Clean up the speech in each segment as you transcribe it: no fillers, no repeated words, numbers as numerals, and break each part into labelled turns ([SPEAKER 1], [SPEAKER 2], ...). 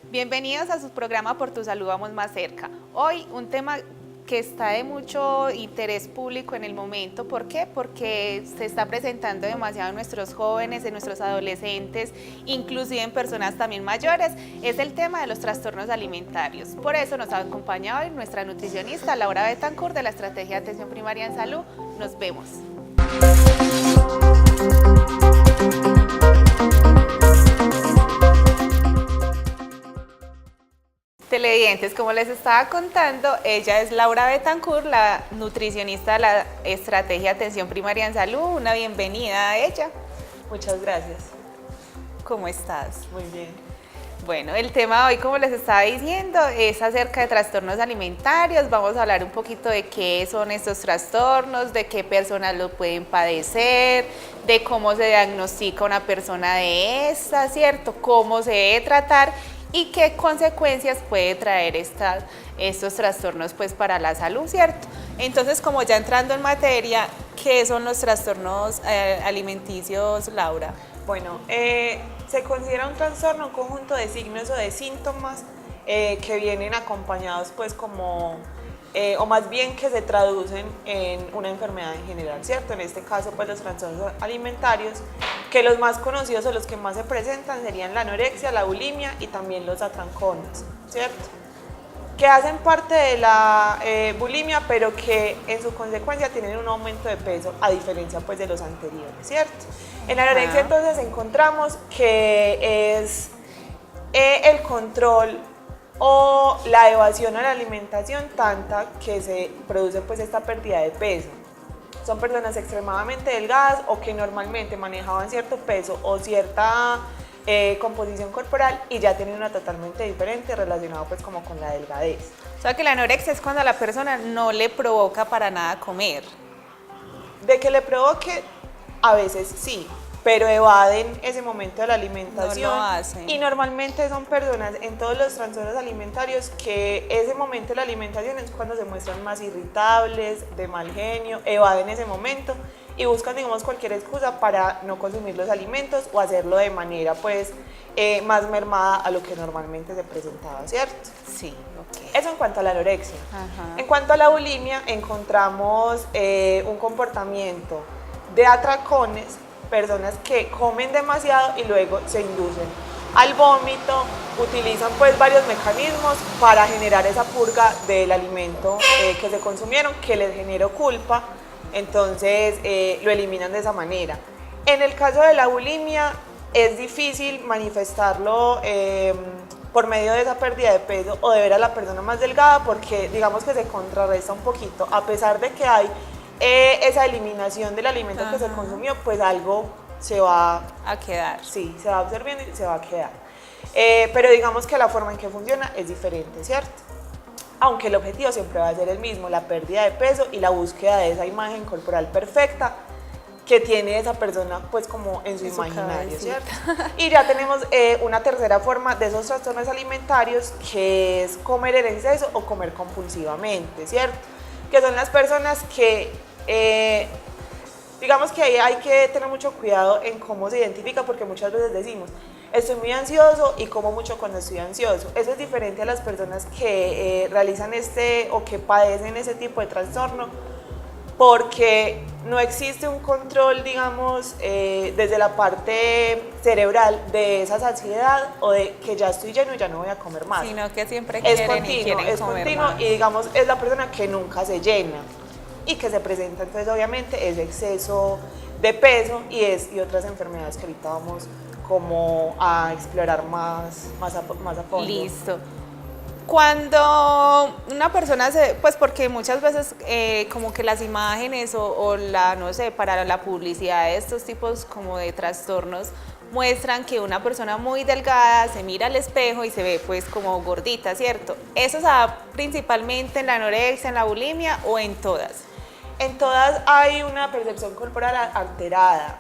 [SPEAKER 1] Bienvenidos a su programa Por tu Salud Vamos Más Cerca. Hoy un tema que está de mucho interés público en el momento. ¿Por qué? Porque se está presentando demasiado en nuestros jóvenes, en nuestros adolescentes, inclusive en personas también mayores. Es el tema de los trastornos alimentarios. Por eso nos acompaña hoy nuestra nutricionista Laura Betancourt de la Estrategia de Atención Primaria en Salud. Nos vemos. Televidentes, como les estaba contando, ella es Laura Betancourt, la nutricionista de la Estrategia de Atención Primaria en Salud. Una bienvenida a ella.
[SPEAKER 2] Muchas gracias.
[SPEAKER 1] ¿Cómo estás?
[SPEAKER 2] Muy bien.
[SPEAKER 1] Bueno, el tema de hoy, como les estaba diciendo, es acerca de trastornos alimentarios. Vamos a hablar un poquito de qué son estos trastornos, de qué personas lo pueden padecer, de cómo se diagnostica una persona de esta, ¿cierto? Cómo se debe tratar y qué consecuencias puede traer estos trastornos pues para la salud, ¿cierto? Entonces, como ya entrando en materia, ¿qué son los trastornos alimenticios, Laura?
[SPEAKER 2] Bueno, se considera un trastorno, un conjunto de signos o de síntomas que vienen acompañados pues como, o más bien que se traducen en una enfermedad en general, ¿cierto? En este caso pues los trastornos alimentarios, que los más conocidos o los que más se presentan serían la anorexia, la bulimia y también los atrancones, ¿cierto? Que hacen parte de la bulimia, pero que en su consecuencia tienen un aumento de peso a diferencia pues de los anteriores, ¿cierto? En la anorexia entonces encontramos que es el control o la evasión a la alimentación tanta que se produce pues esta pérdida de peso. Son personas extremadamente delgadas o que normalmente manejaban cierto peso o cierta composición corporal y ya tienen una totalmente diferente relacionada pues como con la delgadez.
[SPEAKER 1] O sea que la anorexia es cuando a la persona no le provoca para nada comer.
[SPEAKER 2] De que le provoque, a veces sí, pero evaden ese momento de la alimentación.
[SPEAKER 1] No lo hacen.
[SPEAKER 2] Y normalmente son personas en todos los trastornos alimentarios que ese momento de la alimentación es cuando se muestran más irritables, de mal genio, evaden ese momento y buscan, digamos, cualquier excusa para no consumir los alimentos o hacerlo de manera pues más mermada a lo que normalmente se presentaba, ¿cierto?
[SPEAKER 1] Sí, ok.
[SPEAKER 2] Eso en cuanto a la anorexia.
[SPEAKER 1] Ajá.
[SPEAKER 2] En cuanto a la bulimia, encontramos un comportamiento de atracones, personas que comen demasiado y luego se inducen al vómito, utilizan pues varios mecanismos para generar esa purga del alimento que se consumieron, que les generó culpa, entonces lo eliminan de esa manera. En el caso de la bulimia es difícil manifestarlo por medio de esa pérdida de peso o de ver a la persona más delgada porque digamos que se contrarresta un poquito, a pesar de que hay esa eliminación del alimento que se consumió, pues algo se va
[SPEAKER 1] a quedar.
[SPEAKER 2] Sí, se va absorbiendo y se va a quedar. Pero digamos que la forma en que funciona es diferente, ¿cierto? Aunque el objetivo siempre va a ser el mismo, la pérdida de peso y la búsqueda de esa imagen corporal perfecta que tiene esa persona pues como en su imaginario, ¿cierto? Y ya tenemos una tercera forma de esos trastornos alimentarios que es comer en exceso o comer compulsivamente, ¿cierto? Que son las personas que, digamos que ahí hay que tener mucho cuidado en cómo se identifica porque muchas veces decimos, estoy muy ansioso y como mucho cuando estoy ansioso. Eso es diferente a las personas que realizan o que padecen ese tipo de trastorno porque no existe un control, digamos, desde la parte cerebral de esa saciedad o de que ya estoy lleno y ya no voy a comer más.
[SPEAKER 1] Sino que siempre
[SPEAKER 2] Es
[SPEAKER 1] quieren
[SPEAKER 2] continuo,
[SPEAKER 1] y quieren
[SPEAKER 2] es
[SPEAKER 1] comer
[SPEAKER 2] continuo
[SPEAKER 1] más.
[SPEAKER 2] y digamos es la persona que nunca se llena y que se presenta entonces obviamente ese exceso de peso y otras enfermedades que ahorita vamos como a explorar más a fondo.
[SPEAKER 1] Listo. Cuando una persona pues porque muchas veces como que las imágenes o la, no sé, para la publicidad de estos tipos como de trastornos muestran que una persona muy delgada se mira al espejo y se ve pues como gordita, ¿cierto? ¿Eso se da principalmente en la anorexia, en la bulimia o en todas?
[SPEAKER 2] En todas hay una percepción corporal alterada.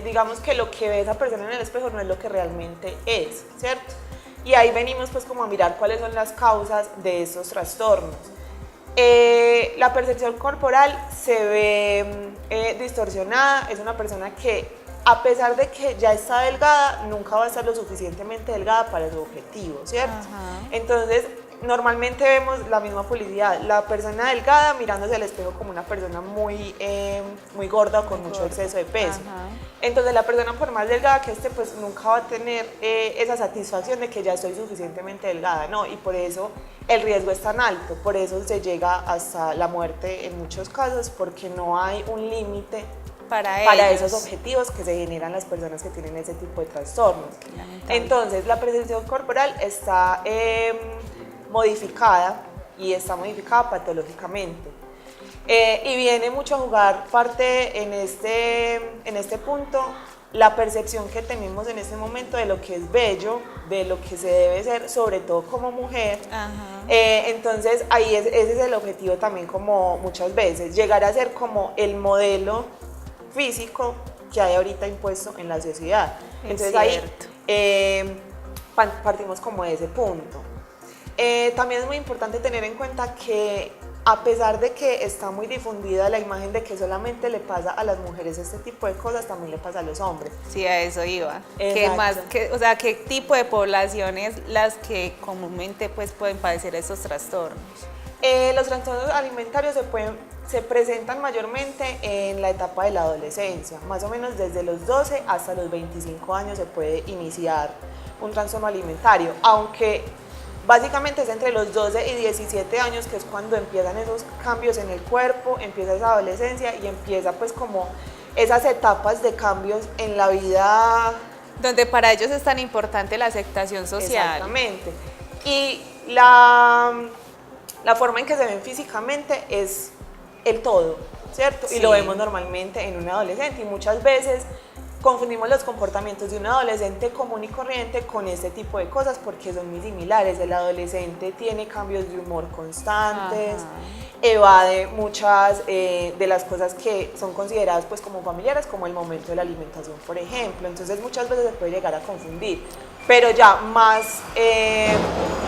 [SPEAKER 2] Digamos que lo que ve esa persona en el espejo no es lo que realmente es, ¿cierto? Y ahí venimos pues como a mirar cuáles son las causas de esos trastornos. La percepción corporal se ve distorsionada, es una persona que a pesar de que ya está delgada, nunca va a estar lo suficientemente delgada para su objetivo, ¿cierto?
[SPEAKER 1] Ajá.
[SPEAKER 2] Entonces, normalmente vemos la misma publicidad, la persona delgada mirándose al espejo como una persona muy gorda o con mucho exceso de peso.
[SPEAKER 1] Ajá.
[SPEAKER 2] Entonces la persona por más delgada que esté, pues nunca va a tener esa satisfacción de que ya estoy suficientemente delgada, ¿no? Y por eso el riesgo es tan alto, por eso se llega hasta la muerte en muchos casos, porque no hay un límite para esos objetivos que se generan las personas que tienen ese tipo de trastornos. Entonces la percepción corporal está modificada y está modificada patológicamente. Y viene mucho a jugar parte en este punto la percepción que tenemos en este momento de lo que es bello, de lo que se debe ser, sobre todo como mujer. Entonces ahí ese es el objetivo también, como muchas veces, llegar a ser como el modelo físico que hay ahorita impuesto en la sociedad. Entonces ahí partimos como de ese punto. También es muy importante tener en cuenta que a pesar de que está muy difundida la imagen de que solamente le pasa a las mujeres este tipo de cosas, también le pasa a los hombres.
[SPEAKER 1] Sí, a eso iba. O sea, ¿qué tipo de poblaciones las que comúnmente pues pueden padecer esos trastornos?
[SPEAKER 2] Los trastornos alimentarios se presentan mayormente en la etapa de la adolescencia, más o menos desde los 12 hasta los 25 años se puede iniciar un trastorno alimentario, aunque básicamente es entre los 12 y 17 años que es cuando empiezan esos cambios en el cuerpo, empieza esa adolescencia y empieza pues como esas etapas de cambios en la vida.
[SPEAKER 1] Donde para ellos es tan importante la aceptación social.
[SPEAKER 2] Exactamente. Y la forma en que se ven físicamente es el todo, ¿cierto? Sí. Y lo vemos normalmente en un adolescente y muchas veces confundimos los comportamientos de un adolescente común y corriente con este tipo de cosas porque son muy similares. El adolescente tiene cambios de humor constantes, evade muchas de las cosas que son consideradas pues como familiares, como el momento de la alimentación, por ejemplo. Entonces muchas veces se puede llegar a confundir, pero ya más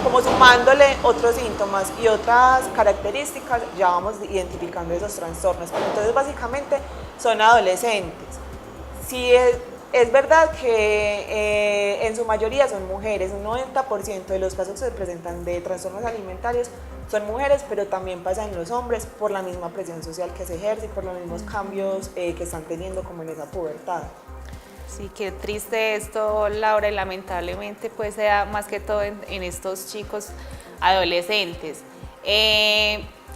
[SPEAKER 2] como sumándole otros síntomas y otras características, ya vamos identificando esos trastornos. Pero entonces básicamente son adolescentes. Sí, es verdad que en su mayoría son mujeres, un 90% de los casos que se presentan de trastornos alimentarios son mujeres, pero también pasa en los hombres por la misma presión social que se ejerce y por los mismos cambios que están teniendo como en esa pubertad.
[SPEAKER 1] Sí, qué triste esto, Laura, y lamentablemente pues sea más que todo en estos chicos adolescentes.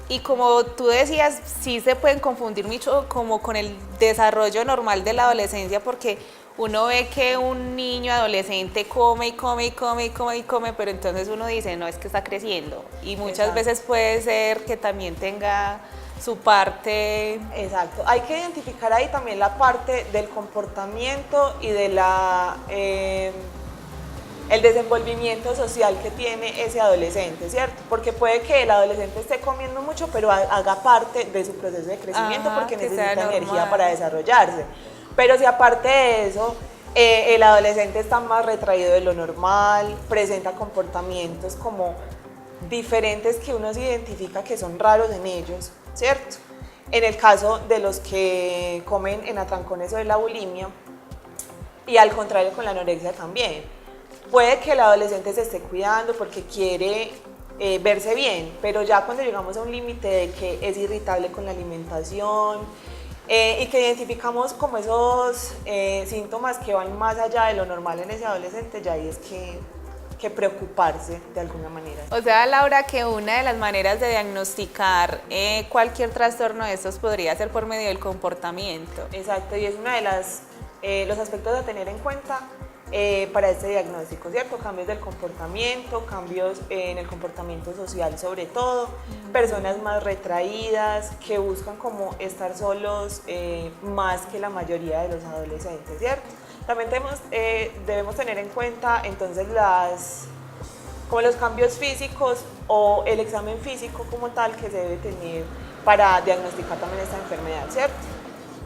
[SPEAKER 1] Y como tú decías, sí se pueden confundir mucho como con el desarrollo normal de la adolescencia, porque uno ve que un niño adolescente come y come y come y come y come, pero entonces uno dice, no, es que está creciendo. Y muchas veces puede ser que también tenga su parte.
[SPEAKER 2] Exacto, hay que identificar ahí también la parte del comportamiento y de el desenvolvimiento social que tiene ese adolescente, ¿cierto? Porque puede que el adolescente esté comiendo mucho, pero haga parte de su proceso de crecimiento porque necesita energía para desarrollarse. Pero si aparte de eso, el adolescente está más retraído de lo normal, presenta comportamientos como diferentes que uno se identifica que son raros en ellos, ¿cierto? En el caso de los que comen en atrancones o de la bulimia, y al contrario con la anorexia también. Puede que el adolescente se esté cuidando porque quiere verse bien, pero ya cuando llegamos a un límite de que es irritable con la alimentación y que identificamos como esos síntomas que van más allá de lo normal en ese adolescente, ya ahí es que preocuparse de alguna manera.
[SPEAKER 1] O sea, Laura, que una de las maneras de diagnosticar cualquier trastorno de estos podría ser por medio del comportamiento.
[SPEAKER 2] Exacto, y es uno de los aspectos a tener en cuenta para este diagnóstico, ¿cierto? Cambios del comportamiento, cambios en el comportamiento social sobre todo, personas más retraídas, que buscan como estar solos más que la mayoría de los adolescentes, ¿cierto? También debemos tener en cuenta entonces como los cambios físicos o el examen físico como tal que se debe tener para diagnosticar también esta enfermedad, ¿cierto?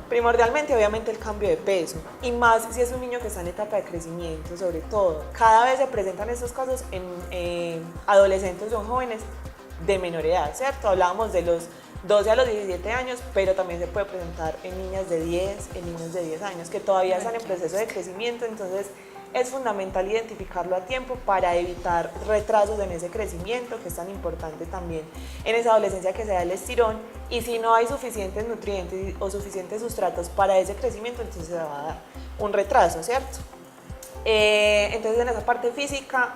[SPEAKER 2] Primordialmente, obviamente, el cambio de peso, y más si es un niño que está en etapa de crecimiento, sobre todo. Cada vez se presentan estos casos en adolescentes o jóvenes de menor edad, ¿cierto? Hablábamos de los 12 a los 17 años, pero también se puede presentar en niñas de 10, en niños de 10 años, que todavía están en proceso de crecimiento, entonces es fundamental identificarlo a tiempo para evitar retrasos en ese crecimiento, que es tan importante también en esa adolescencia que se da el estirón, y si no hay suficientes nutrientes o suficientes sustratos para ese crecimiento, entonces se va a dar un retraso, ¿cierto? Entonces en esa parte física,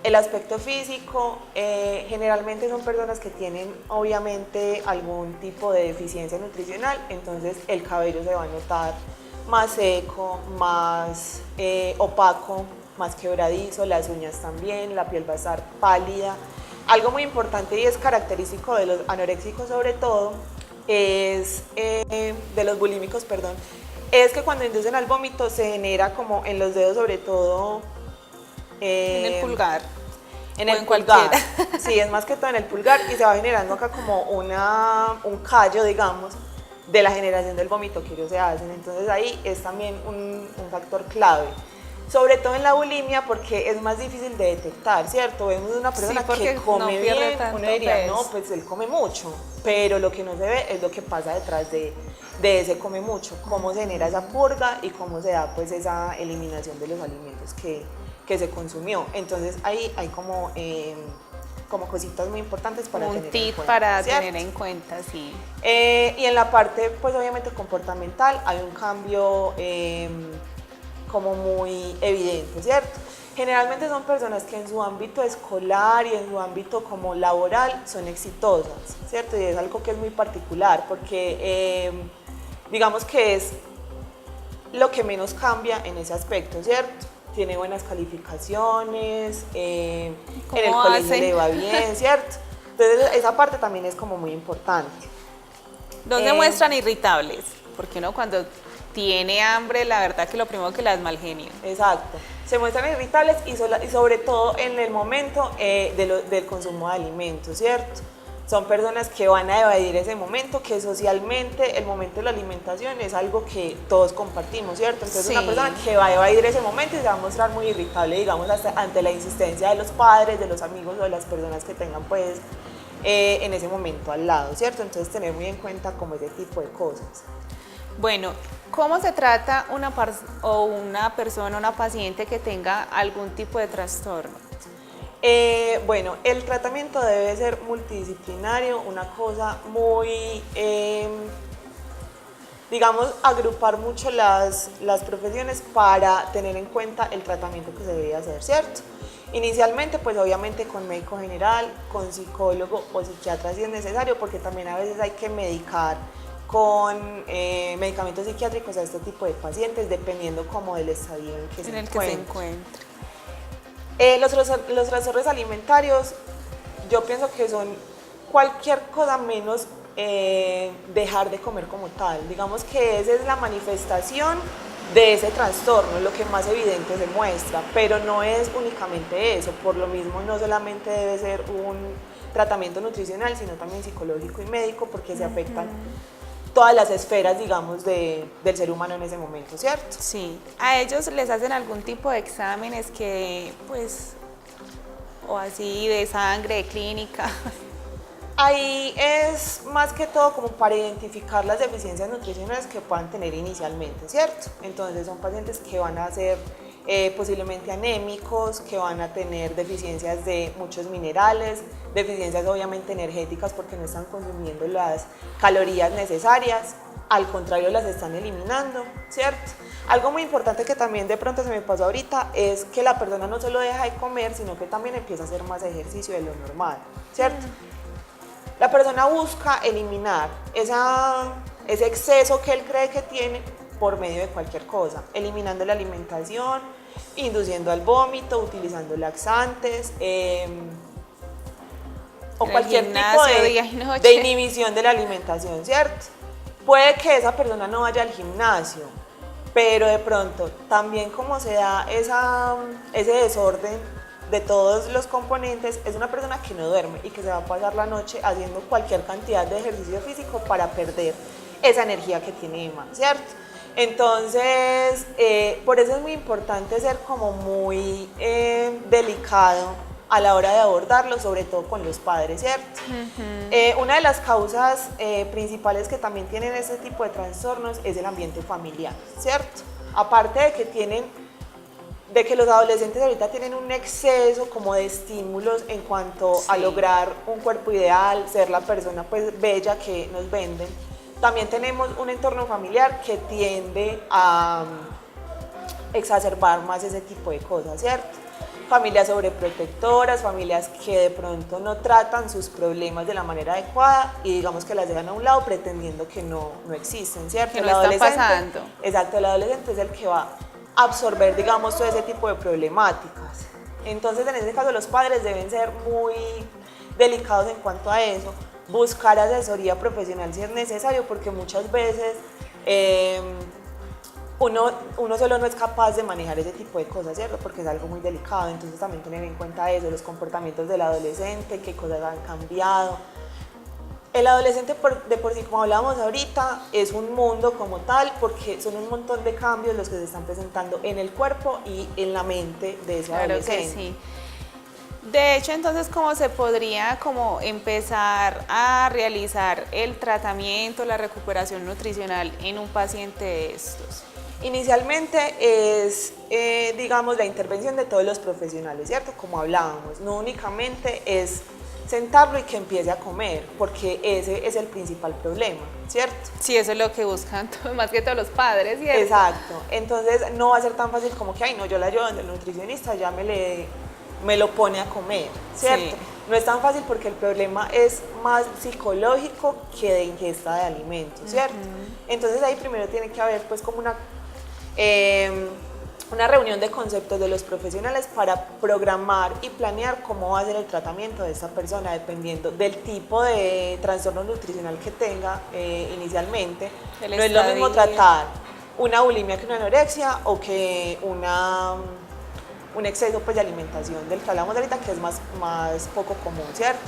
[SPEAKER 2] el aspecto físico, generalmente son personas que tienen obviamente algún tipo de deficiencia nutricional, entonces el cabello se va a notar más seco, más opaco, más quebradizo, las uñas también, la piel va a estar pálida. Algo muy importante y es característico de los anoréxicos sobre todo, de los bulímicos, perdón, es que cuando inducen al vómito se genera como en los dedos sobre todo.
[SPEAKER 1] En el pulgar.
[SPEAKER 2] En el pulgar, sí, es más que todo en el pulgar, y se va generando acá como un callo, digamos, de la generación del vómito que ellos se hacen. Entonces ahí es también un factor clave, sobre todo en la bulimia, porque es más difícil de detectar, ¿cierto? Vemos una persona que come bien, uno diría, no, pues él come mucho, pero lo que no se ve es lo que pasa detrás de ese come mucho, cómo se genera esa purga y cómo se da pues esa eliminación de los alimentos que se consumió. Entonces ahí hay como cositas muy importantes para tener en cuenta. Un tip
[SPEAKER 1] para tener en cuenta, sí.
[SPEAKER 2] Y en la parte, pues obviamente comportamental, hay un cambio como muy evidente, ¿cierto? Generalmente son personas que en su ámbito escolar y en su ámbito como laboral son exitosas, ¿cierto? Y es algo que es muy particular porque digamos que es lo que menos cambia en ese aspecto, ¿cierto? Tiene buenas calificaciones, en el colegio le va bien, ¿cierto? Entonces esa parte también es como muy importante.
[SPEAKER 1] ¿Dónde muestran irritables? Porque uno cuando tiene hambre, la verdad que lo primero que le da es mal genio.
[SPEAKER 2] Exacto. Se muestran irritables y sobre todo en el momento del consumo de alimentos, ¿cierto? Son personas que van a evadir ese momento, que socialmente el momento de la alimentación es algo que todos compartimos, ¿cierto? Entonces sí. Una persona que va a evadir ese momento y se va a mostrar muy irritable, digamos, hasta ante la insistencia de los padres, de los amigos o de las personas que tengan pues en ese momento al lado, ¿cierto? Entonces tener muy en cuenta como ese tipo de cosas.
[SPEAKER 1] Bueno, ¿cómo se trata una persona, una paciente que tenga algún tipo de trastorno?
[SPEAKER 2] Bueno, el tratamiento debe ser multidisciplinario, una cosa muy, digamos, agrupar mucho las profesiones para tener en cuenta el tratamiento que se debe hacer, ¿cierto? Inicialmente, pues obviamente con médico general, con psicólogo o psiquiatra si es necesario, porque también a veces hay que medicar con medicamentos psiquiátricos a este tipo de pacientes, dependiendo como del estadio en que se encuentre. Los trastornos alimentarios, yo pienso que son cualquier cosa menos dejar de comer como tal. Digamos que esa es la manifestación de ese trastorno, lo que más evidente se muestra, pero no es únicamente eso. Por lo mismo, no solamente debe ser un tratamiento nutricional, sino también psicológico y médico, porque se afectan todas las esferas, digamos, del ser humano en ese momento, ¿cierto?
[SPEAKER 1] Sí. ¿A ellos les hacen algún tipo de exámenes que, pues, o así de sangre, de clínica?
[SPEAKER 2] Ahí es más que todo como para identificar las deficiencias nutricionales que puedan tener inicialmente, ¿cierto? Entonces son pacientes que van a ser posiblemente anémicos, que van a tener deficiencias de muchos minerales, deficiencias obviamente energéticas porque no están consumiendo las calorías necesarias, al contrario las están eliminando, ¿cierto? Algo muy importante que también de pronto se me pasó ahorita es que la persona no solo deja de comer, sino que también empieza a hacer más ejercicio de lo normal, ¿cierto? La persona busca eliminar ese exceso que él cree que tiene por medio de cualquier cosa, eliminando la alimentación, induciendo al vómito, utilizando laxantes, o cualquier tipo de inhibición de la alimentación, ¿cierto? Puede que esa persona no vaya al gimnasio, pero de pronto también como se da ese desorden de todos los componentes, es una persona que no duerme y que se va a pasar la noche haciendo cualquier cantidad de ejercicio físico para perder esa energía que tiene de más, ¿cierto? Entonces, por eso es muy importante ser como muy delicado a la hora de abordarlo, sobre todo con los padres, ¿cierto? Una de las causas principales que también tienen este tipo de trastornos es el ambiente familiar, ¿cierto? Aparte de que los adolescentes ahorita tienen un exceso como de estímulos en cuanto a lograr un cuerpo ideal, ser la persona pues bella que nos venden, también tenemos un entorno familiar que tiende a exacerbar más ese tipo de cosas, ¿cierto? Familias sobreprotectoras, familias que de pronto no tratan sus problemas de la manera adecuada y digamos que las dejan a un lado pretendiendo que no existen, ¿cierto?
[SPEAKER 1] Que no están pasando.
[SPEAKER 2] Exacto, el adolescente es el que va a absorber, digamos, todo ese tipo de problemáticas. Entonces, en ese caso, los padres deben ser muy delicados en cuanto a eso, buscar asesoría profesional si es necesario, porque muchas veces uno solo no es capaz de manejar ese tipo de cosas, ¿cierto? Porque es algo muy delicado, entonces también tener en cuenta eso, los comportamientos del adolescente, qué cosas han cambiado. El adolescente de por sí, como hablábamos ahorita, es un mundo como tal, porque son un montón de cambios los que se están presentando en el cuerpo y en la mente de ese adolescente.
[SPEAKER 1] Que sí. De hecho, entonces, ¿cómo se podría como empezar a realizar el tratamiento, la recuperación nutricional en un paciente de estos?
[SPEAKER 2] Inicialmente es, digamos, la intervención de todos los profesionales, ¿cierto? Como hablábamos, no únicamente es sentarlo y que empiece a comer, porque ese es el principal problema, ¿cierto?
[SPEAKER 1] Sí, eso es lo que buscan más que todos los padres, ¿cierto?
[SPEAKER 2] Exacto, entonces no va a ser tan fácil como que, ay, no, yo la llevo donde el nutricionista ya me lo pone a comer, ¿cierto? Sí. No es tan fácil porque el problema es más psicológico que de ingesta de alimentos, ¿cierto? Entonces ahí primero tiene que haber pues como una reunión de conceptos de los profesionales para programar y planear cómo va a ser el tratamiento de esta persona dependiendo del tipo de trastorno nutricional que tenga inicialmente. No es lo mismo tratar una bulimia que una anorexia o que un exceso pues, de alimentación del que hablamos ahorita, que es más poco común, ¿cierto?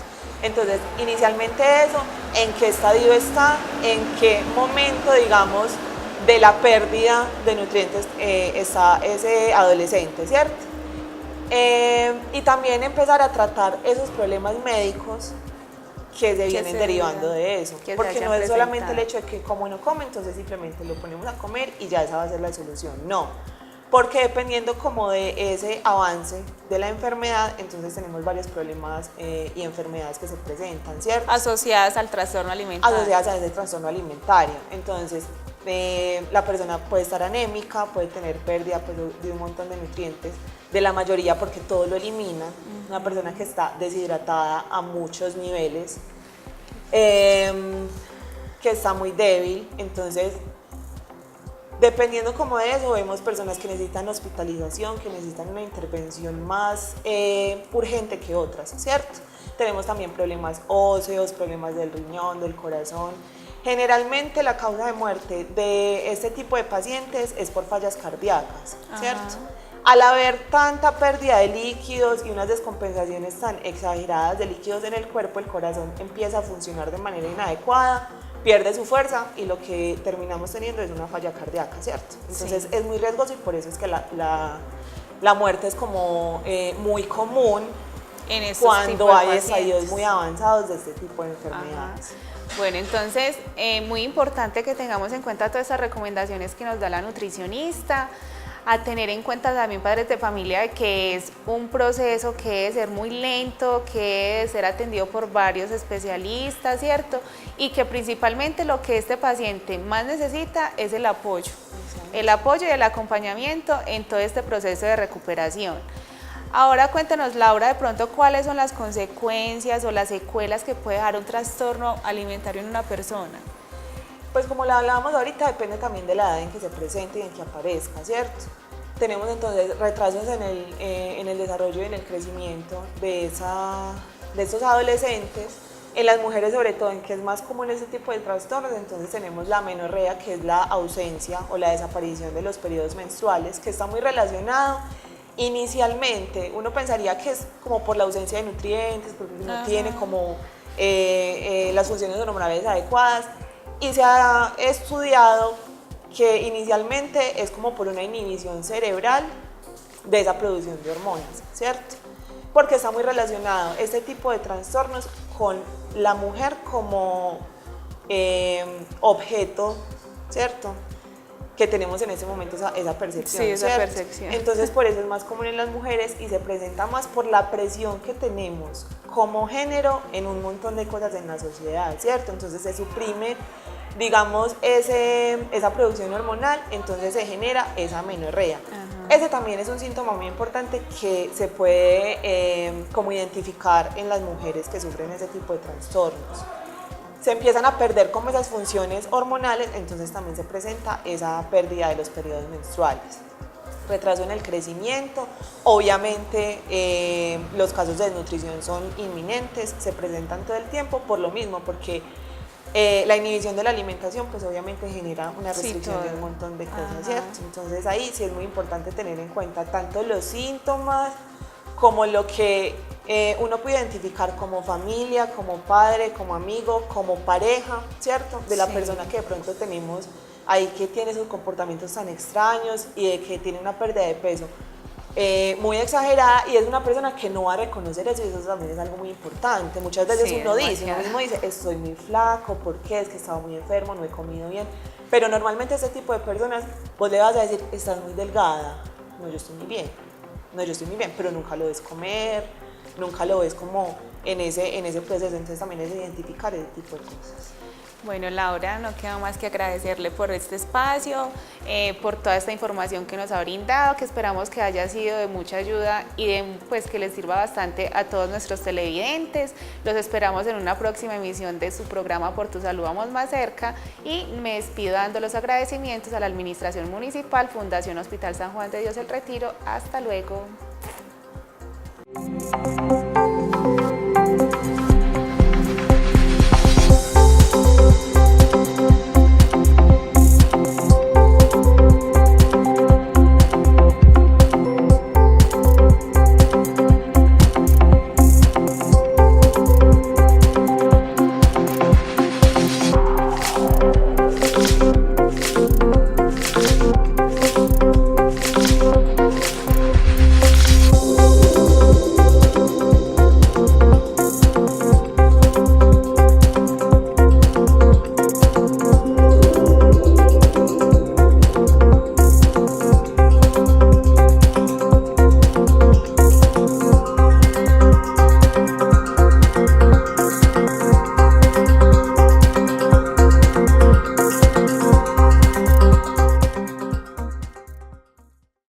[SPEAKER 2] Entonces, inicialmente eso, ¿en qué estadio está? ¿En qué momento, digamos, de la pérdida de nutrientes está ese adolescente, ¿cierto? Y también empezar a tratar esos problemas médicos que se vienen derivando de eso, porque no es solamente el hecho de que como no come, entonces simplemente lo ponemos a comer y ya esa va a ser la solución, no, porque dependiendo como de ese avance de la enfermedad, entonces tenemos varios problemas y enfermedades que se presentan, ¿cierto?
[SPEAKER 1] Asociadas al trastorno alimentario.
[SPEAKER 2] Asociadas a ese trastorno alimentario, entonces la persona puede estar anémica, puede tener pérdida pues, de un montón de nutrientes, de la mayoría porque todo lo elimina, una persona que está deshidratada a muchos niveles, que está muy débil, entonces dependiendo como de eso vemos personas que necesitan hospitalización, que necesitan una intervención más urgente que otras, ¿cierto? Tenemos también problemas óseos, problemas del riñón, del corazón. Generalmente la causa de muerte de este tipo de pacientes es por fallas cardíacas, ¿cierto? Al haber tanta pérdida de líquidos y unas descompensaciones tan exageradas de líquidos en el cuerpo, el corazón empieza a funcionar de manera inadecuada, pierde su fuerza y lo que terminamos teniendo es una falla cardíaca, ¿cierto? Entonces es muy riesgoso y por eso es que la muerte es como muy común en cuando hay estadios muy avanzados de este tipo de enfermedades.
[SPEAKER 1] Bueno, entonces, muy importante que tengamos en cuenta todas estas recomendaciones que nos da la nutricionista. a tener en cuenta también padres de familia de que es un proceso que debe ser muy lento, que debe ser atendido por varios especialistas, ¿cierto? Y que principalmente lo que este paciente más necesita es el apoyo y el acompañamiento en todo este proceso de recuperación. Ahora cuéntanos, Laura, de pronto cuáles son las consecuencias o las secuelas que puede dejar un trastorno alimentario en una persona.
[SPEAKER 2] Pues como la hablábamos ahorita, depende también de la edad en que se presente y en que aparezca, ¿cierto? Tenemos entonces retrasos en el desarrollo y en el crecimiento de estos adolescentes. En las mujeres sobre todo, en que es más común ese tipo de trastornos, entonces tenemos la amenorrea, que es la ausencia o la desaparición de los periodos menstruales, que está muy relacionado. Inicialmente uno pensaría que es como por la ausencia de nutrientes, porque no tiene como las funciones hormonales adecuadas, y se ha estudiado que inicialmente es como por una inhibición cerebral de esa producción de hormonas, ¿cierto? Porque está muy relacionado este tipo de trastornos con la mujer como objeto, ¿cierto? Que tenemos en ese momento esa percepción.
[SPEAKER 1] Sí, esa
[SPEAKER 2] ¿cierto?
[SPEAKER 1] percepción.
[SPEAKER 2] Entonces por eso es más común en las mujeres y se presenta más por la presión que tenemos como género en un montón de cosas en la sociedad, ¿cierto? Entonces se suprime, digamos, esa producción hormonal, entonces se genera esa amenorrea. Ese también es un síntoma muy importante que se puede como identificar en las mujeres que sufren ese tipo de trastornos. Se empiezan a perder como esas funciones hormonales, entonces también se presenta esa pérdida de los periodos menstruales. Retraso en el crecimiento, obviamente los casos de desnutrición son inminentes, se presentan todo el tiempo por lo mismo, porque la inhibición de la alimentación pues obviamente genera una restricción de un montón de cosas, ¿cierto? Entonces ahí sí es muy importante tener en cuenta tanto los síntomas como lo que uno puede identificar como familia, como padre, como amigo, como pareja, ¿cierto? De la persona que de pronto tenemos ahí que tiene esos comportamientos tan extraños y de que tiene una pérdida de peso muy exagerada y es una persona que no va a reconocer eso, y eso también es algo muy importante. Muchas veces uno mismo dice, estoy muy flaco, ¿por qué? Es que he estado muy enfermo, no he comido bien, pero normalmente ese tipo de personas vos le vas a decir, estás muy delgada, no, yo estoy muy bien, no, yo estoy muy bien, pero nunca lo ves comer, nunca lo ves como en ese proceso, entonces también es identificar ese tipo de cosas.
[SPEAKER 1] Bueno, Laura, no queda más que agradecerle por este espacio, por toda esta información que nos ha brindado, que esperamos que haya sido de mucha ayuda y pues que les sirva bastante a todos nuestros televidentes. Los esperamos en una próxima emisión de su programa Por tu Salud Vamos Más Cerca, y me despido dando los agradecimientos a la Administración Municipal, Fundación Hospital San Juan de Dios El Retiro. Hasta luego.